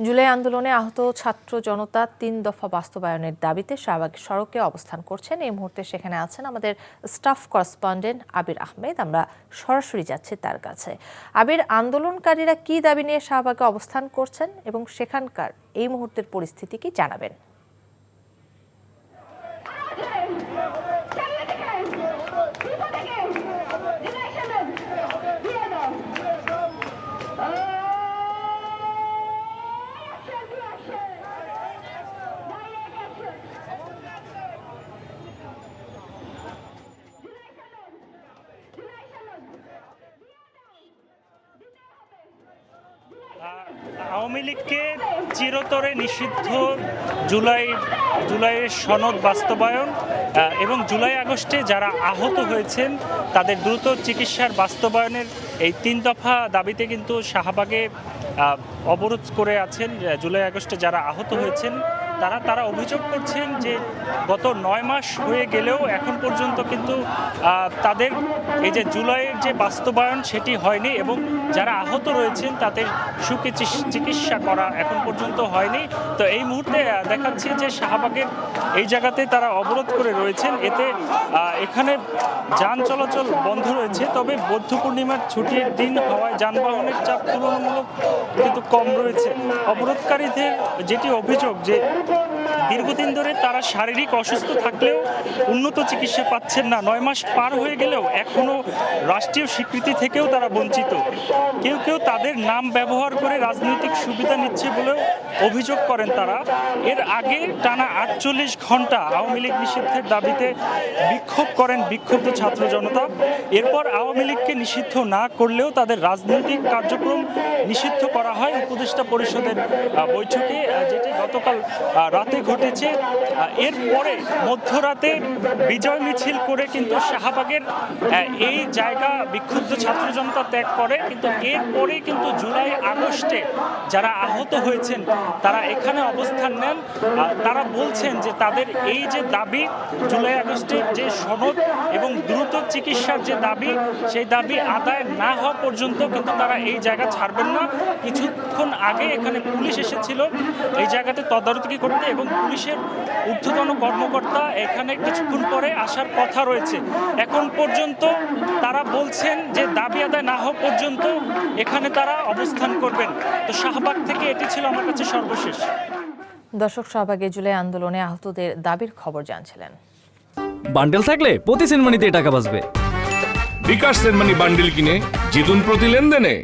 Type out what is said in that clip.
জুলাই আন্দোলনে আহত ছাত্র জনতা ৩ দফা বাস্তবায়নের দাবিতে শাহবাগ সড়কে অবস্থান করছেন। এই মুহূর্তে সেখানে আছেন আমাদের স্টাফ করেসপন্ডেন্ট আবির আহমেদ। আমরা সরাসরি যাচ্ছি তার কাছে। আবির, আন্দোলনকারীরা কি দাবি নিয়ে শাহবাগে অবস্থান করছেন এবং সেখানকার এই মুহূর্তের পরিস্থিতি কি জানাবেন? আওয়ামী লীগকে চিরতরে নিষিদ্ধ জুলাইয়ের সনদ বাস্তবায়ন এবং জুলাই আগস্টে যারা আহত হয়েছেন তাদের দ্রুত চিকিৎসার বাস্তবায়নের এই ৩ দফা দাবিতে কিন্তু শাহবাগে অবরোধ করে আছেন জুলাই আগস্টে যারা আহত হয়েছেন তারা অভিযোগ করছেন যে গত ৯ মাস হয়ে গেলেও এখন পর্যন্ত কিন্তু তাদের এই যে জুলাইয়ের যে বাস্তবায়ন সেটি হয়নি এবং যারা আহত রয়েছেন তাদের চিকিৎসা করা এখন পর্যন্ত হয়নি। তো এই মুহূর্তে দেখাচ্ছে যে শাহবাগের এই জায়গাতে তারা অবরোধ করে রয়েছেন। এতে এখানে যান চলাচল বন্ধ রয়েছে, তবে বৌদ্ধ পূর্ণিমার ছুটির দিন হওয়ায় যানবাহনের চাপ তুলনামূলক কিন্তু কম রয়েছে। অবরোধকারীদের যেটি অভিযোগ যে দীর্ঘদিন ধরে তারা শারীরিক অসুস্থ থাকলেও উন্নত চিকিৎসা পাচ্ছেন না। ৯ মাস পার হয়ে গেলেও এখনও রাষ্ট্রীয় স্বীকৃতি থেকেও তারা বঞ্চিত। কেউ কেউ তাদের নাম ব্যবহার করে রাজনৈতিক সুবিধা নিচ্ছে বলেও অভিযোগ করেন তারা। এর আগে টানা ৪৮ ঘন্টা আওয়ামী লীগ নিষিদ্ধের দাবিতে বিক্ষোভ করেন বিক্ষুব্ধ ছাত্র জনতা। এরপর আওয়ামী লীগকে নিষিদ্ধ না করলেও তাদের রাজনৈতিক কার্যক্রম নিষিদ্ধ করা হয় উপদেষ্টা পরিষদের বৈঠকে, যেটি গতকাল রাতে ঘটেছে। এরপরে মধ্যরাতে বিজয় মিছিল করে কিন্তু শাহবাগের এই জায়গা বিক্ষুব্ধ ছাত্র জনতা ত্যাগ করে। কিন্তু এরপরে কিন্তু জুলাই আগস্টে যারা আহত হয়েছেন তারা এখানে অবস্থান নেন। তারা বলছেন যে তাদের এই যে দাবি জুলাই আগস্টের যে সনদ এবং দ্রুত চিকিৎসার যে দাবি, সেই দাবি আদায় না হওয়া পর্যন্ত কিন্তু তারা এই জায়গা ছাড়বেন না। কিছুক্ষণ আগে এখানে পুলিশ এসেছিল এই জায়গাতে তদারকি করতে এবং পুলিশের ঊর্ধ্বতন কর্মকর্তা এখানে কিছুক্ষণ পরে আসার কথা রয়েছে। এখন পর্যন্ত তারা বলছেন যে দাবি আদায় না হওয়া পর্যন্ত এখানে তারা অবস্থান করবেন। তো শাহবাগ থেকে এটি ছিল আমার কাছে সর্বশেষ। দর্শক, শাহবাগে জুলাই আন্দোলনে আহতদের দাবির খবর জানছিলেন। বান্ডেল থাকলে প্রতি সেনমানিতে টাকা বাঁচবে। বিকাশ সেনমানি বান্ডেল কিনে জিতুন প্রতি লেনদেনে।